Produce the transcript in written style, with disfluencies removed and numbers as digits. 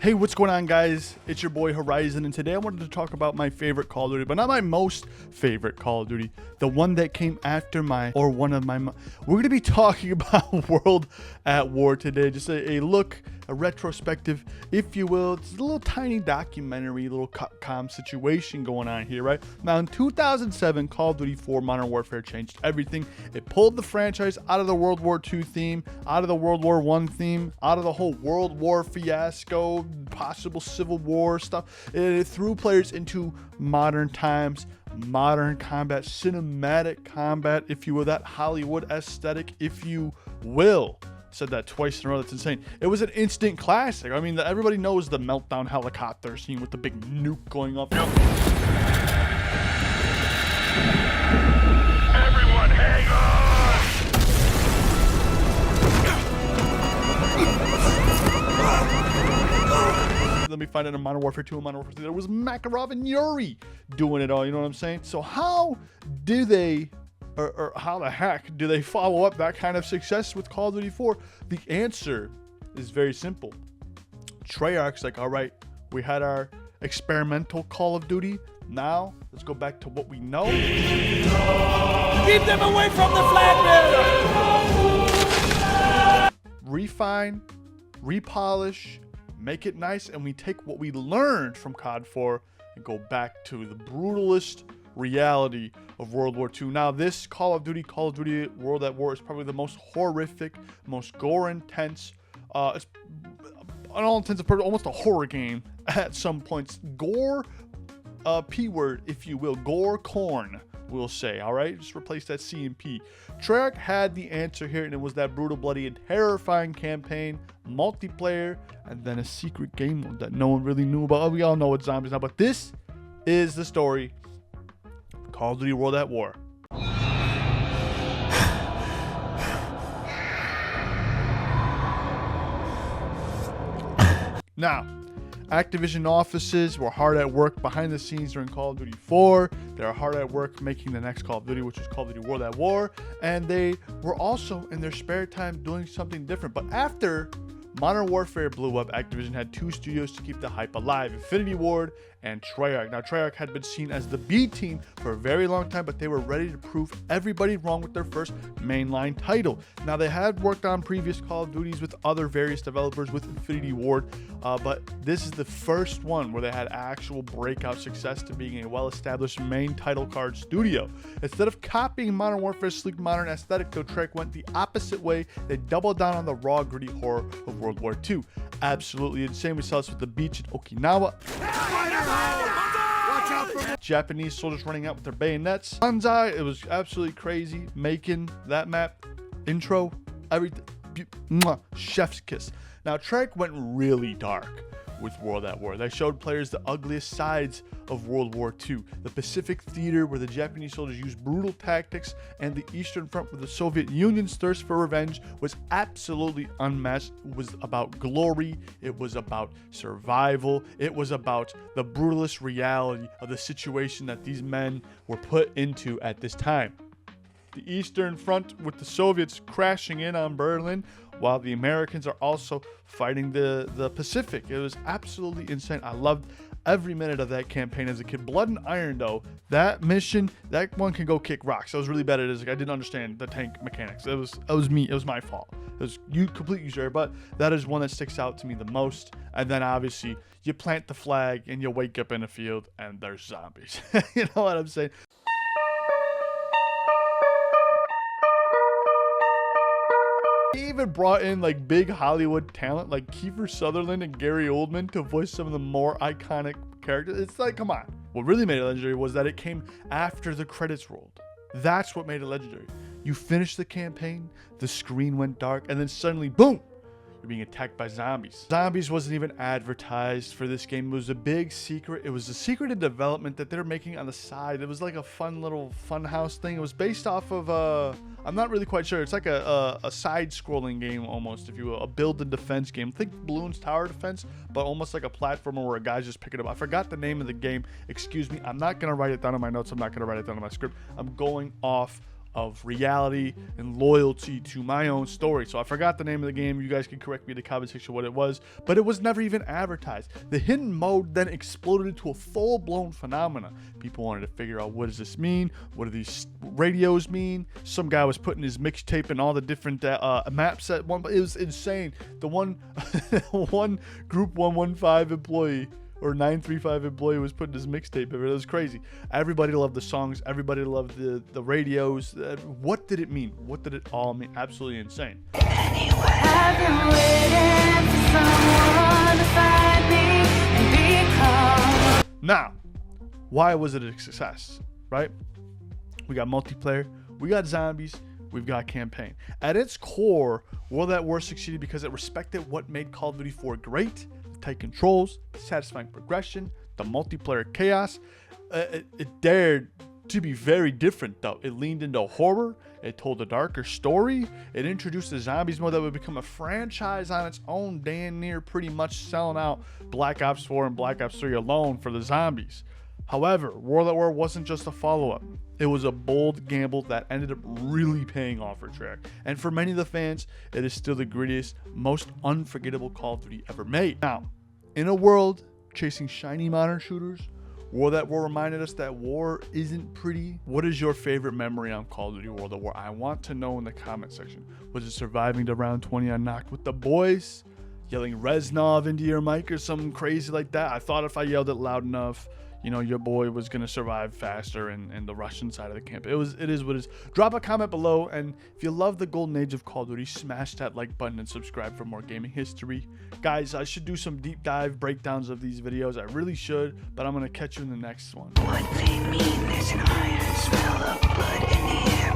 Hey, what's going on, guys? It's your boy Horizon, and today I wanted to talk about my favorite Call of Duty, but not my most favorite Call of Duty, the one that came after one of my. We're going to be talking about World at War today, just a look, a retrospective, if you will. It's a little tiny documentary, little calm situation going on here, right? Now, in 2007, Call of Duty 4 Modern Warfare changed everything. It pulled the franchise out of the World War II theme, out of the World War I theme, out of the whole World War fiasco, possible civil war stuff. It threw players into modern times, modern combat, cinematic combat, if you will, that Hollywood aesthetic, if you will. Said that twice in a row. That's insane. It was an instant classic. I mean, everybody knows the meltdown helicopter scene with the big nuke going up. Everyone hang on! Let me find it in Modern Warfare 2 and Modern Warfare 3. There was Makarov and Yuri doing it all. You know what I'm saying? So how do they, or how the heck do they follow up that kind of success with Call of Duty 4? The answer is very simple. Treyarch's like, all right, we had our experimental Call of Duty. Now let's go back to what we know. Keep them away from the flag bearer! Refine, repolish, make it nice, and we take what we learned from COD 4 and go back to the brutalist reality of World War II. Now, this Call of Duty World at War is probably the most horrific, most gore intense, it's on all intents and purposes almost a horror game at some points. Gore, P word, if you will, gore corn, we'll say. All right, just replace that C and P. Treyarch had the answer here, and it was that brutal, bloody, and terrifying campaign, multiplayer, and then a secret game mode that no one really knew about. We all know it's zombies now, but this is the story. Call of Duty World at War. Now, Activision offices were hard at work behind the scenes during Call of Duty 4. They were hard at work making the next Call of Duty, which was Call of Duty World at War. And they were also in their spare time doing something different. But after Modern Warfare blew up, Activision had two studios to keep the hype alive: Infinity Ward and Treyarch. Now, Treyarch had been seen as the B team for a very long time, but they were ready to prove everybody wrong with their first mainline title. Now, they had worked on previous Call of Duties with other various developers with Infinity Ward, but this is the first one where they had actual breakout success to being a well-established main title card studio. Instead of copying Modern Warfare's sleek modern aesthetic, though, Treyarch went the opposite way. They doubled down on the raw, gritty horror of World War II. Absolutely insane. We saw this with the beach in Okinawa. Japanese soldiers running out with their bayonets. Banzai, it was absolutely crazy. Making that map, intro, everything. Mwah, chef's kiss. Now, Treyarch went really dark with World at War. They showed players the ugliest sides of World War II. The Pacific Theater, where the Japanese soldiers used brutal tactics, and the Eastern Front, where the Soviet Union's thirst for revenge was absolutely unmatched. It was about glory. It was about survival. It was about the brutalist reality of the situation that these men were put into at this time. The Eastern Front with the Soviets crashing in on Berlin, while the Americans are also fighting the Pacific. It was absolutely insane. I loved every minute of that campaign as a kid. Blood and Iron, though, that mission, that one can go kick rocks. I was really bad at it. I didn't understand the tank mechanics. It was me. It was my fault. It was complete user, but that is one that sticks out to me the most. And then obviously you plant the flag and you wake up in a field and there's zombies. You know what I'm saying? He even brought in like big Hollywood talent like Kiefer Sutherland and Gary Oldman to voice some of the more iconic characters. It's like, come on. What really made it legendary was that it came after the credits rolled. That's what made it legendary. You finished the campaign, the screen went dark, and then suddenly, boom, you're being attacked by zombies. Zombies wasn't even advertised for this game. It was a big secret. It was a secret in development that they're making on the side. It was like a fun little funhouse thing. It was based off of I'm not really quite sure. It's like a side-scrolling game almost, if you will, a build and defense game. Think Bloons Tower Defense, but almost like a platformer where a guy's just picking it up. I forgot the name of the game. Excuse me. I'm not gonna write it down in my notes. I'm not gonna write it down in my script. I'm going off of reality and loyalty to my own story. So I forgot the name of the game. You guys can correct me in the comment section what it was, but it was never even advertised. The hidden mode then exploded into a full-blown phenomenon. People wanted to figure out, what does this mean? What do these radios mean? Some guy was putting his mixtape in all the different maps at one. It was insane. The one one Group 115 employee or 935 employee was putting his mixtape in it. It was crazy. Everybody loved the songs. Everybody loved the radios. What did it mean? What did it all mean? Absolutely insane. I've been waiting for someone to find me and become. Now, why was it a success, right? We got multiplayer, we got zombies, we've got campaign. At its core, World at War succeeded because it respected what made Call of Duty 4 great: the tight controls, the satisfying progression, the multiplayer chaos. It dared to be very different, though. It leaned into horror, it told a darker story, it introduced the zombies mode that would become a franchise on its own, damn near pretty much selling out Black Ops 4 and Black Ops 3 alone for the zombies. However, World at War wasn't just a follow-up. It was a bold gamble that ended up really paying off for Treyarch. And for many of the fans, it is still the grittiest, most unforgettable Call of Duty ever made. Now, in a world chasing shiny modern shooters, World at War reminded us that war isn't pretty. What is your favorite memory on Call of Duty World at War? I want to know in the comment section. Was it surviving to round 20 on Knocked with the boys? Yelling Reznov into your mic or something crazy like that? I thought if I yelled it loud enough, you know, your boy was going to survive faster in the Russian side of the camp. It is what it is. Drop a comment below, and if you love the golden age of Call of Duty, smash that like button and subscribe for more gaming history. Guys, I should do some deep dive breakdowns of these videos. I really should, but I'm going to catch you in the next one. What they mean, there's an iron smell of blood in the air.